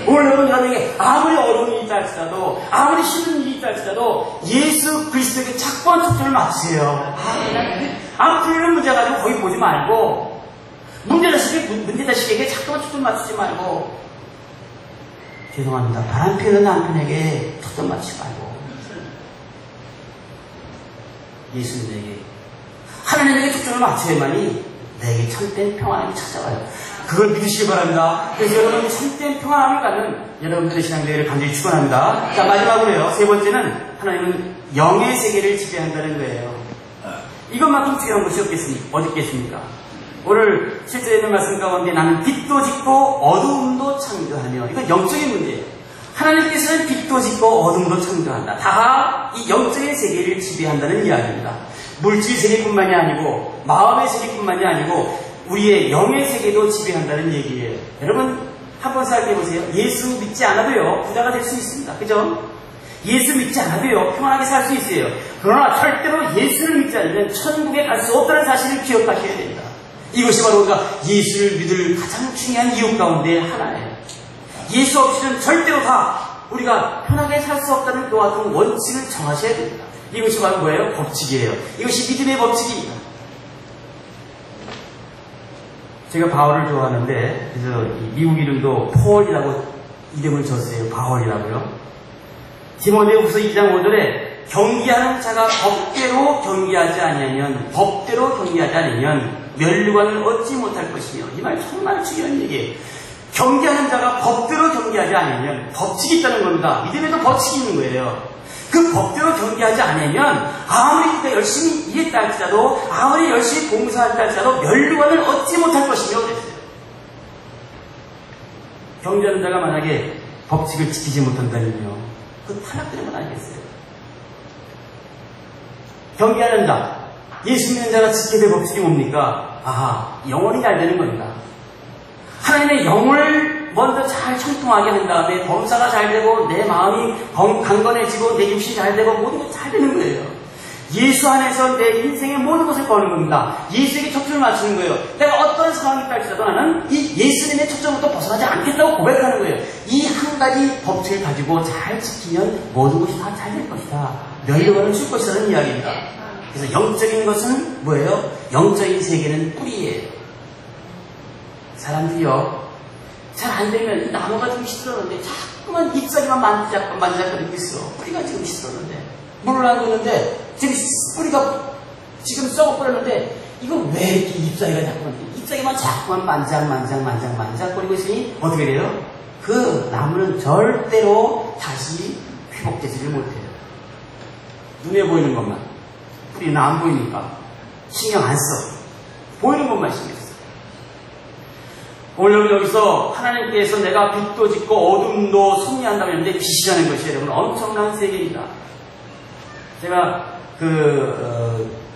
오늘 여러분에게 아무리 어려운 일이 있다 할지라도, 아무리 힘든 일이 있다 할지라도 예수 그리스도에게 자꾸만 초점을 맞추세요. 앞으로는 문제 가지고 거기 보지 말고, 문제자식에게 자꾸만 초점 맞추지 말고, 죄송합니다. 바람피는 남편에게 초점 맞추지 말고, 예수님에게, 하나님에게 초점을 맞춰야만이 내게 참된 평안함이 찾아와요. 그걸 믿으시기 바랍니다. 그래서 여러분, 참된 평안함을 갖는 여러분들의 신앙대회를 간절히 축원합니다. 자, 마지막으로요. 세 번째는 하나님은 영의 세계를 지배한다는 거예요. 이것만큼 중요한 것이 어디 있겠습니까? 오늘 실제에 있는 말씀 가운데 나는 빛도 짓고 어둠도 창조하며, 이건 영적인 문제예요. 하나님께서는 빛도 짓고 어둠도 창조한다. 다 이 영적인 세계를 지배한다는 이야기입니다. 물질 세계뿐만이 아니고 마음의 세계뿐만이 아니고 우리의 영의 세계도 지배한다는 얘기예요. 여러분 한번 생각해 보세요. 예수 믿지 않아도요 부자가 될 수 있습니다. 그죠? 예수 믿지 않아도요 평안하게 살 수 있어요. 그러나 절대로 예수를 믿지 않으면 천국에 갈 수 없다는 사실을 기억하셔야 됩니다. 이것이 바로 우리가 예수를 믿을 가장 중요한 이유 가운데 하나예요. 예수 없이는 절대로 다 우리가 편하게 살 수 없다는 그와 같은 원칙을 정하셔야 됩니다. 이것이 바로 뭐예요? 법칙이에요. 이것이 믿음의 법칙입니다. 제가 바울을 좋아하는데, 그래서 미국 이름도 폴이라고 이름을 줬어요. 바울이라고요. 디모데후서 2장 5절에 경기하는 자가 법대로 경기하지 않으면 면류관을 얻지 못할 것이며, 이 말 정말 중요한 얘기예요. 경기하는 자가 법대로 경기하지 않으면 법칙이 있다는 겁니다. 믿음에도 법칙이 있는 거예요. 그 법대로 경기하지 않으면 아무리 우리가 열심히 일했다 할지라도, 아무리 열심히 봉사한다 할지라도 면류관을 얻지 못할 것이며 그랬어요. 경기하는 자가 만약에 법칙을 지키지 못한다면요, 그 타락되는 건 아니겠어요? 경기하는 자, 예수 믿는 자가 지켜야 될 법칙이 뭡니까? 영혼이 잘 되는 겁니다. 하나님의 영을 먼저 잘 청통하게 한 다음에 범사가 잘 되고 내 마음이 강건해지고 내 육신이 잘 되고 모든 것이 잘 되는 거예요. 예수 안에서 내 인생의 모든 것을 거는 겁니다. 예수에게 초점을 맞추는 거예요. 내가 어떤 상황이 있다 할지라도 나는 이 예수님의 초점부터 벗어나지 않겠다고 고백하는 거예요. 이 한 가지 법칙을 가지고 잘 지키면 모든 것이 다 잘 될 것이다. 면류관을 줄 것이라는 이야기입니다. 그래서 영적인 것은 뭐예요? 영적인 세계는 뿌리예요. 사람들이요, 잘 안 되면 나무가 좀 시들었는데 자꾸만 잎사귀만 만지작거리고 있어. 뿌리가 지금 시들었는데 물을 안 줬는데 지금 뿌리가 지금 썩어버렸는데 이거 왜 이렇게 잎사귀만 자꾸만 만지작거리고 있으니 어떻게 돼요? 그 나무는 절대로 다시 회복되지를 못해요. 눈에 보이는 것만, 뿌리는 안 보이니까 신경 안 써. 보이는 것만 신경 써. 오늘 여기서 하나님께서 내가 빛도 짓고 어둠도 섭리한다고 했는데, 빛이라는 것이 여러분 엄청난 세계입니다. 제가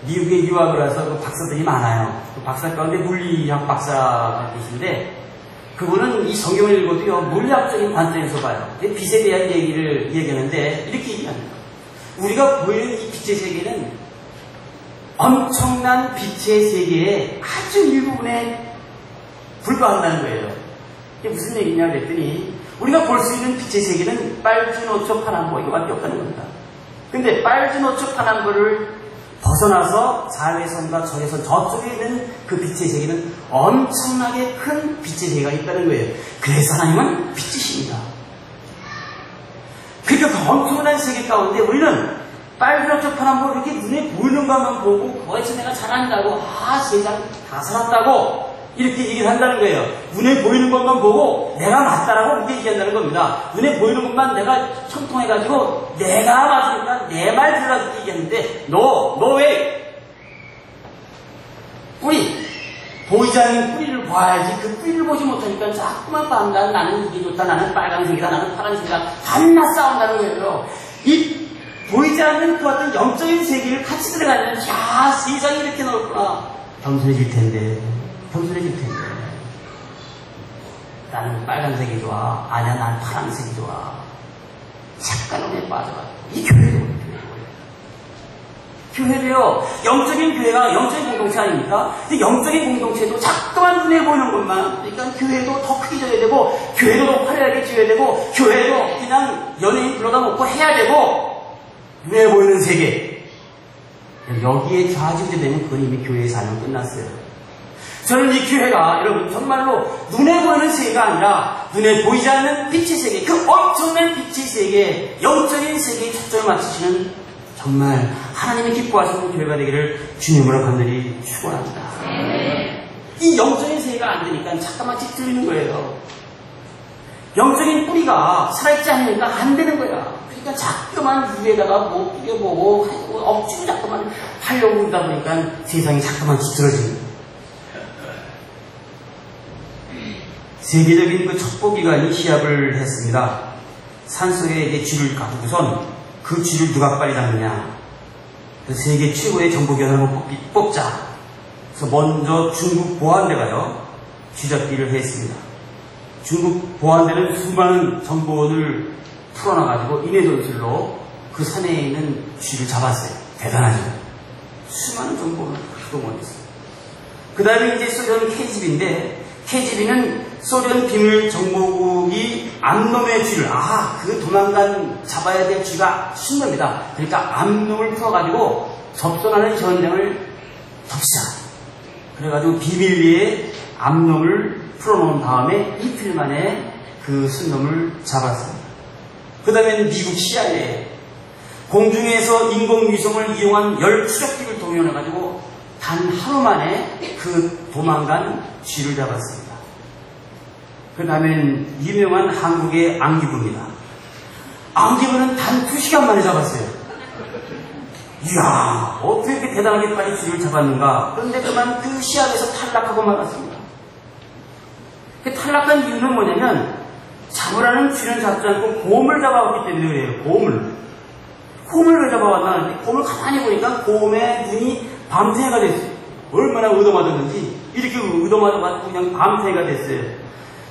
미국에 유학을 해서 박사들이 많아요. 그 박사 가운데 물리학 박사가 계신데, 그분은 이 성경을 읽어도요 물리학적인 관점에서 봐요. 빛에 대한 얘기를 얘기하는데 이렇게 얘기합니다. 우리가 보이는 이 빛의 세계는 엄청난 빛의 세계의 아주 일부분에 불과한다는 거예요. 이게 무슨 얘기냐 그랬더니, 우리가 볼 수 있는 빛의 세계는 빨주노초 파남보 이거밖에 없다는 겁니다. 근데 빨주노초 파남보를 벗어나서 자외선과 적외선 저쪽에 있는 그 빛의 세계는 엄청나게 큰 빛의 세계가 있다는 거예요. 그래서 하나님은 빛이십니다. 그러니까 그 엄청난 세계 가운데 우리는 빨주노초 파남보 이렇게 눈에 보이는 것만 보고 거기서 내가 잘한다고, 세상 다 살았다고 이렇게 얘기를 한다는 거예요. 눈에 보이는 것만 보고 내가 맞다라고 그렇게 얘기한다는 겁니다. 눈에 보이는 것만 내가 청통해가지고 내가 맞으니까 내 말 들으라고 그렇게 얘기했는데, 너 왜? 뿌리. 보이지 않는 뿌리를 봐야지. 그 뿌리를 보지 못하니까 자꾸만 반다. 나는 이게 좋다. 나는 빨간색이다. 나는 파란색이다. 한나 싸운다는 거예요. 이 보이지 않는 그 어떤 영적인 세계를 같이 들어가면, 세상이 이렇게 넓구나. 겸손해질 텐데. 나는 빨간색이 좋아. 아니야, 난 파란색이 좋아. 착각에 빠져가지고. 이 교회도 교회도요, 영적인 교회가 영적인 공동체 아닙니까? 근데 영적인 공동체도 자꾸만 눈에 보이는 것만, 그러니까 교회도 더 크게 져야 되고, 교회도 더 화려하게 지어야 되고, 교회도 그냥 연예인 불러다 놓고 해야 되고, 눈에 보이는 세계. 여기에 좌지우지되면 그건 이미 교회의 삶은 끝났어요. 저는 이 교회가 여러분 정말로 눈에 보이는 세계가 아니라 눈에 보이지 않는 빛의 세계, 그 엄청난 빛의 세계, 영적인 세계에 초점을 맞추시는 정말 하나님이 기뻐하시는 교회가 되기를 주님으로 간절히 축원합니다. 이 영적인 세계가 안 되니까 잠깐만 찌들리는 거예요. 영적인 뿌리가 살아있지 않으니까 안 되는 거야. 그러니까 자꾸만 위에다가 뭐 뿌려보고 억지로 자꾸만 하려고 그러다 보니까 세상이 자꾸만 찌들어지는 거예요. 세계적인 그 첩보기관이 시합을 했습니다. 산속에 이제 쥐를 가두고선 그 쥐를 누가 빨리 잡느냐. 세계 최고의 정보기관을 뽑자. 그래서 먼저 중국 보안대가요, 쥐잡기를 했습니다. 중국 보안대는 수많은 정보원을 풀어놔가지고 인해전술로 그 산에 있는 쥐를 잡았어요. 대단하죠. 수많은 정보원을 동원했어요. 그 다음에 이제 소련 KGB인데, KGB는 소련 비밀 정보국이 암놈의 쥐를, 그 도망간 잡아야 될 쥐가 신놈이다. 그러니까 암놈을 풀어가지고 접선하는 전쟁을 덮자. 그래가지고 비밀리에 암놈을 풀어놓은 다음에 이틀 만에 그 순놈을 잡았습니다. 그 다음에는 미국 CIA, 공중에서 인공위성을 이용한 열추적기를 동원해가지고 단 하루 만에 그 도망간 쥐를 잡았습니다. 그 다음엔 유명한 한국의 안기부입니다. 안기부는 단 2시간 만에 잡았어요. 이야, 어떻게 이렇게 대단하게 빨리 쥐를 잡았는가. 그런데 그만 그 시합에서 탈락하고 말았습니다. 그 탈락한 이유는 뭐냐면, 잡으라는 쥐는 잡지 않고 곰을 잡아왔기 때문에 그래요. 곰을 왜 잡아왔나 하는데, 곰을 가만히 보니까 곰의 눈이 밤새가 됐어요. 얼마나 얻어맞았는지 이렇게 얻어맞아가지고 그냥 밤새가 됐어요.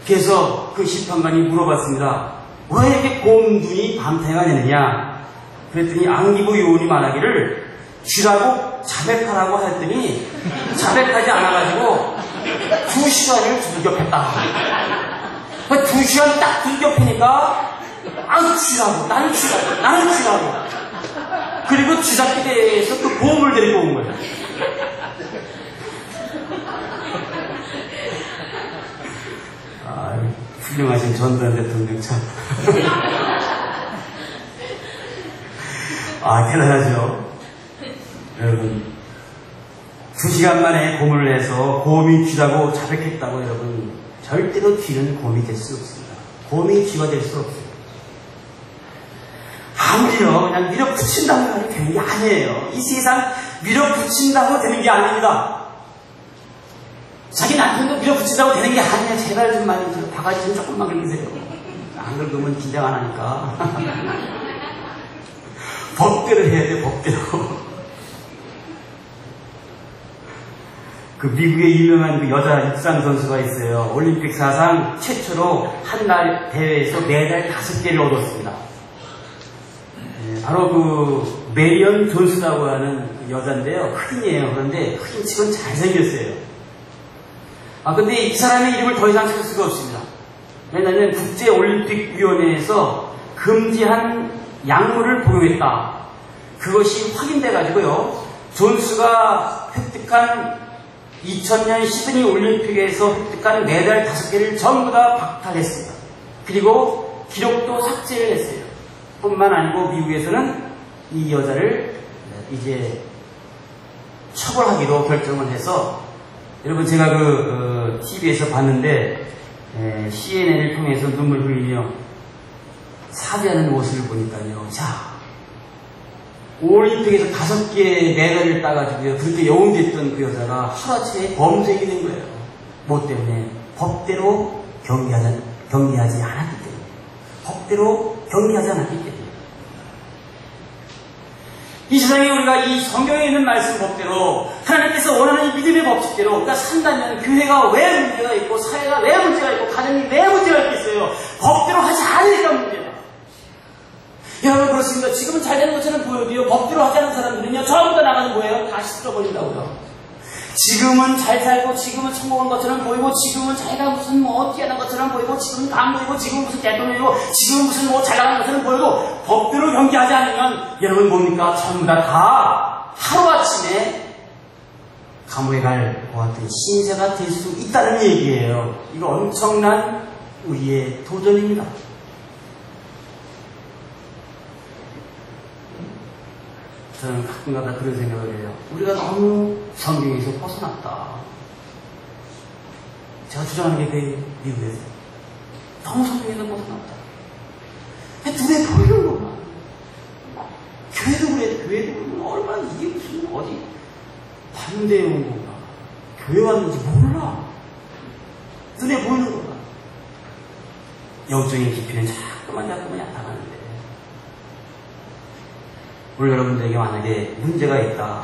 그래서 그 심판관이 물어봤습니다. 왜 이렇게 곰 눈이 밤새가 되느냐? 그랬더니 안기부 요원이 말하기를 쥐라고 자백하라고 했더니 자백하지 않아가지고 2시간을 두들겨팼다. 2시간 딱 두들겨패니까 쥐라고, 나는 쥐라고. 그리고 쥐잡기대에서 그 곰을 데리고 온 거예요. 훌륭하신 전두환 대통령 참. 대단하죠. 여러분, 2시간 만에 곰을 내서 곰이 쥐라고 자백했다고 여러분, 절대로 쥐는 곰이 될 수 없습니다. 곰이 쥐가 될 수 없어요. 아무리요, 그냥 밀어붙인다고 하면 되는 게 아니에요. 이 세상 밀어붙인다고 되는 게 아닙니다. 자기 남편도 밀어붙인다고 되는 게 아니에요. 제발 좀 많이 바가지 좀 조금만 긁으세요. 안 긁으면 긴장 안 하니까. 법대로 해야 돼, 법대로. 그 미국의 유명한 그 여자 육상 선수가 있어요. 올림픽 사상 최초로 한 날 대회에서 메달 5개를 얻었습니다. 바로 그 메리언 존스라고 하는 그 여자인데요. 흑인이에요. 그런데 흑인치고는 잘생겼어요. 근데 이 사람의 이름을 더 이상 쓸 수가 없습니다. 왜냐하면 국제올림픽위원회에서 금지한 약물을 복용했다. 그것이 확인돼가지고요. 존스가 획득한 2000년 시드니 올림픽에서 획득한 메달 5개를 전부 다 박탈했습니다. 그리고 기록도 삭제를 했어요. 뿐만 아니고 미국에서는 이 여자를 이제 처벌하기로 결정을 해서, 여러분 제가 TV에서 봤는데 CNN을 통해서 눈물 흘리며 사죄하는 모습을 보니까요. 자, 올림픽에서 5개의 메달을 따가지고요. 그렇게 영웅됐던 그 여자가 하루아침에 범죄인이 된 거예요. 뭐 때문에? 법대로 경기하지 않았기 때문에. 법대로 경기하지 않았기 때문에. 이 세상에 우리가 이 성경에 있는 말씀 법대로 하나님께서 원하는 이 믿음의 법칙대로 우리가 산다면 교회가 왜 문제가 있고 사회가 왜 문제가 있고 가정이 왜 문제가 있겠어요? 법대로 하지 않으니까 문제다. 여러분 그렇습니다. 그렇습니다. 지금은 잘 되는 것처럼 보여도요, 법대로 하지 않은 사람들은요, 처음부터 나가는 거예요. 다 시들어버린다고요. 지금은 잘 살고, 지금은 성공한 것처럼 보이고, 지금은 자기가 무슨 뭐 뛰어난 것처럼 보이고, 지금은 강보이고, 지금은 무슨 대통령이고, 지금은 무슨 뭐 잘 나가는 것처럼 보여도, 법대로 경기하지 않으면, 여러분 뭡니까? 전부 다 하루아침에 감옥에 갈 것 같은 신세가 될 수 있다는 얘기예요. 이거 엄청난 우리의 도전입니다. 저는 가끔가다 그런 생각을 해요. 우리가 너무 성경에서 벗어났다. 제가 주장하는 게 그게 미국에서 너무 성경에서 벗어났다. 눈에 보이는 것만. 교회도 그래, 교회도 그래. 얼마나 이게 무슨 어디 반대에 온 건가. 교회 왔는지 몰라. 눈에 보이는 것만. 영적인 깊이는 자꾸만 나타나는데. 오늘 여러분들에게 만약에 문제가 있다,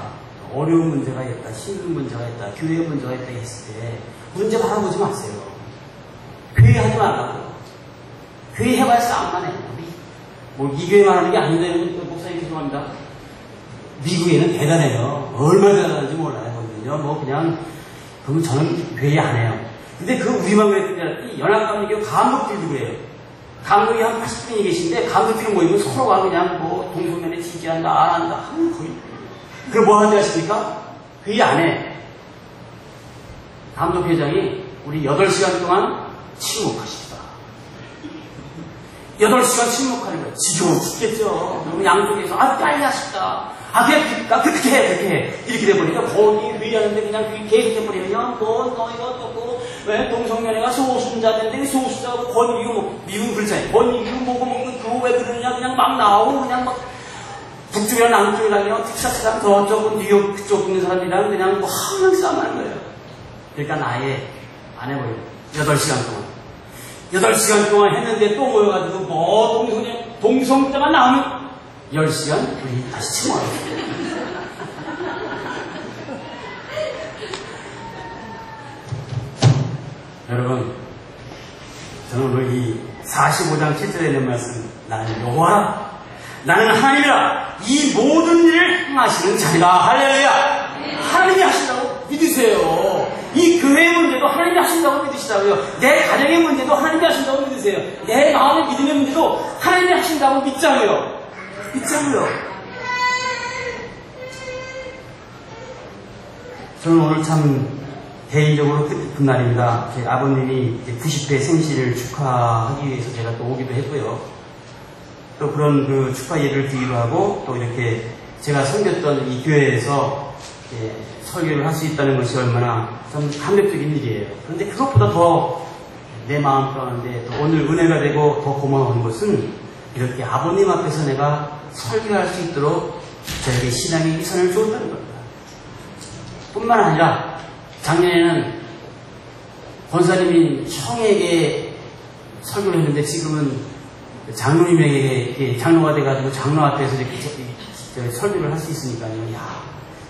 어려운 문제가 있다, 힘든 문제가 있다, 교회에 문제가 있다 했을 때 문제 바라보지 마세요. 회의하지 말라고요. 회의해봐야 싸움만 해요. 뭐 이 교회만 하는 게 아닌데, 목사님 죄송합니다. 미국에는 대단해요. 얼마나 대단한지 몰라요. 뭐 그냥 그러면 저는 회의 안 해요. 근데 그 우리만 그랬더니 연합감리교 감독들도 그래요. 감독이 한 80분이 계신데 감독들이 모이면 서로가 그냥 뭐 동성면에 지지한다 안 한다 하면 거의 그럼 뭐 하는지 아십니까? 회의 안 해. 감독회장이 우리 8시간 동안 침묵하십시다. 8시간 침묵하는 거예요. 지겨워 죽겠죠. 그러면 양쪽에서 빨리 하십시다. 그렇게 해. 이렇게 돼버리니까 거기 회의하는데 그냥 계속 해버리면 너 이거 또 왜 동성연애가 소수자인데 소수자하고 권위고 뭐 미국 그렇잖아요. 권위고 뭐고 그거 왜 그러느냐 그냥 막 나오고 그냥 막 북쪽이랑 남쪽이랑 텍사스랑 저쪽은 뉴욕 그쪽 있는 사람들이랑 그냥 뭐 항상 싸움하는 거예요. 그러니까 아예 안 해버려요. 8시간 동안. 8시간 동안 했는데 또 모여가지고 뭐 동성자만 나오면 10시간 우리 다시 침묵하고 여러분, 저는 오늘 이 45장 7절에 있는 말씀, 나는 여호와라, 나는 하나님이라, 이 모든 일을 행하시는 자리라. 할렐루야. 하나님이 하신다고 믿으세요. 이 교회의 문제도 하나님이 하신다고 믿으시라고요. 내 가정의 문제도 하나님이 하신다고 믿으세요. 내 마음의 믿음의 문제도 하나님이 하신다고 믿자고요. 저는 오늘 참 개인적으로 뜻깊은 날입니다. 제 아버님이 90회 생신을 축하하기 위해서 제가 또 오기도 했고요. 또 그런 그 축하 예를 드리기도 하고, 또 이렇게 제가 섬겼던 이 교회에서 설교를 할 수 있다는 것이 얼마나 좀 감격적인 일이에요. 그런데 그것보다 더 내 마음 가운데 더 오늘 은혜가 되고 더 고마운 것은 이렇게 아버님 앞에서 내가 설교할 수 있도록 저에게 신앙의 위선을 주었다는 겁니다. 뿐만 아니라 작년에는 권사님이 형에게 설교를 했는데 지금은 장로님에게 장로가 돼가지고 장로 앞에서 이렇게 설교를 할 수 있으니까요. 야,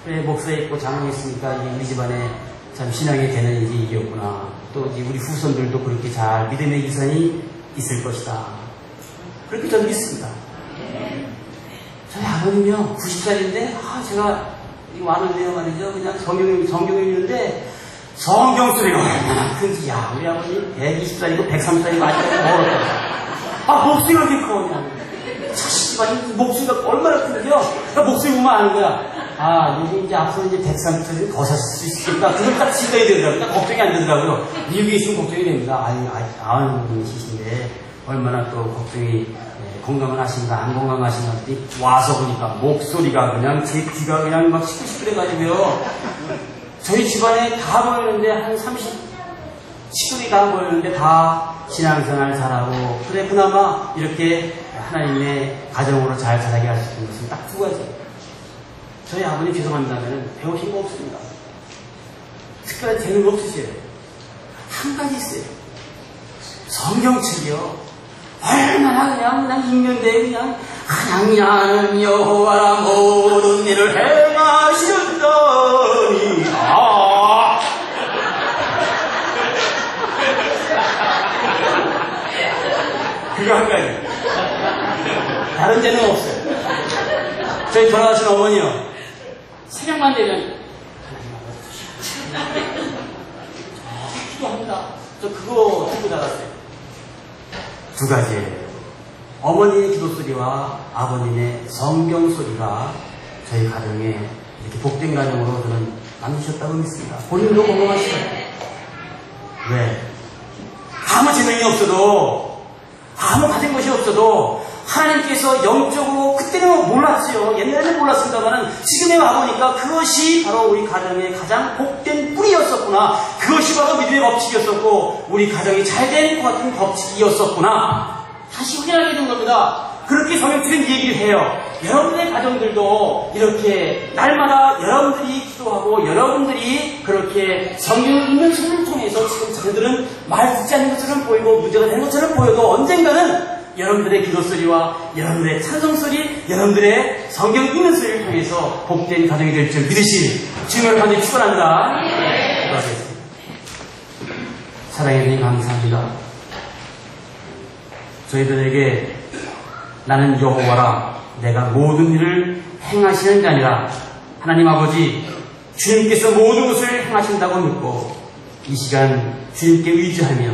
그래 목사 있고 장로 있으니까 이게 우리 집안에 참 신앙이 되는 일이었구나. 또 이제 우리 후손들도 그렇게 잘 믿음의 위선이 있을 것이다. 그렇게 저는 믿습니다. 저희 아버님이요 90살인데 제가 왔는데요 말이죠. 그냥 성경이 있는데 성경 소리가 얼마나 큰지. 야, 우리 아버님 120살이고 130살이고 아직도 목소리가 이렇게 커. 자식이 목소리가 얼마나 큰데요. 목소리 보면 아는 거야. 여기 이제 앞으로 이제 130살이 더 살 수 있겠다. 그걸 딱 진단이 되더라고요. 걱정이 안 되더라고요. 미국에 있으면 걱정이 됩니다. 아는 분이신데 얼마나 또 걱정이 건강을 하신가 안 건강하신가 했더니 와서 보니까 목소리가 그냥 제 귀가 그냥 막 시끌시끌해가지고요. 저희 집안에 다 모였는데 한 30식구들이 다 모였는데 다 신앙생활 잘하고 그래 그나마 이렇게 하나님의 가정으로 잘 자라게 할 수 있는 것은 딱 2가지. 저희 아버님 죄송합니다면 배우신 거 없습니다. 특별한 재능 없으세요. 한 가지 있어요. 성경책이요. 얼마나 그냥 읽는데 그냥 나는 여호와라 모든 일을 행하시려니 그거 한 가지. 다른 데는 없어요. 저희 돌아가신 어머니요. 새벽만 되면 하나님 알아주시고 기도합니다. 저 그거 듣고 자랐어요. 두 가지예요. 어머니의 기도 소리와 아버님의 성경 소리가 저희 가정에 이렇게 복된 가정으로 저는 만드셨다고 믿습니다. 본인도 건강하시죠? 왜? 아무 재능이 없어도, 아무 가진 것이 없어도 하나님께서 영적으로 그때는 몰랐어요. 옛날에는 몰랐습니다만 지금에 와보니까 그것이 바로 우리 가정의 가장 복된 뿌리였었구나. 그것이 바로 믿음의 법칙이었었고 우리 가정이 잘된 것 같은 법칙이었었구나. 다시 확인하게 된 겁니다. 그렇게 성경적인 얘기를 해요. 여러분의 가정들도 이렇게 날마다 여러분들이 기도하고 여러분들이 그렇게 성경을 읽는 소리를 통해서 지금 자녀들은 말 듣지 않는 것처럼 보이고 문제가 되는 것처럼 보여도 언젠가는 여러분들의 기도 소리와 여러분들의 찬송 소리, 여러분들의 성경 읽는 소리를 통해서 복된 가정이 될 줄 믿으시 주님을 간절히 축원합니다. 기도하겠습니다. 사랑해 주님 감사합니다. 저희들에게 나는 여호와라 내가 모든 일을 행하시는 게 아니라 하나님 아버지 주님께서 모든 것을 행하신다고 믿고 이 시간 주님께 의지하며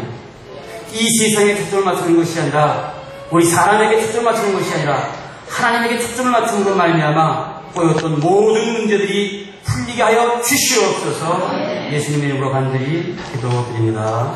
이 세상에 초점을 맞추는 것이 아니라 우리 사람에게 초점을 맞추는 것이 아니라 하나님에게 초점을 맞춤으로 말미암아 꼬였던 모든 문제들이 풀리게 하여 주시옵소서. 예수님의 이름으로 간절히 기도드립니다.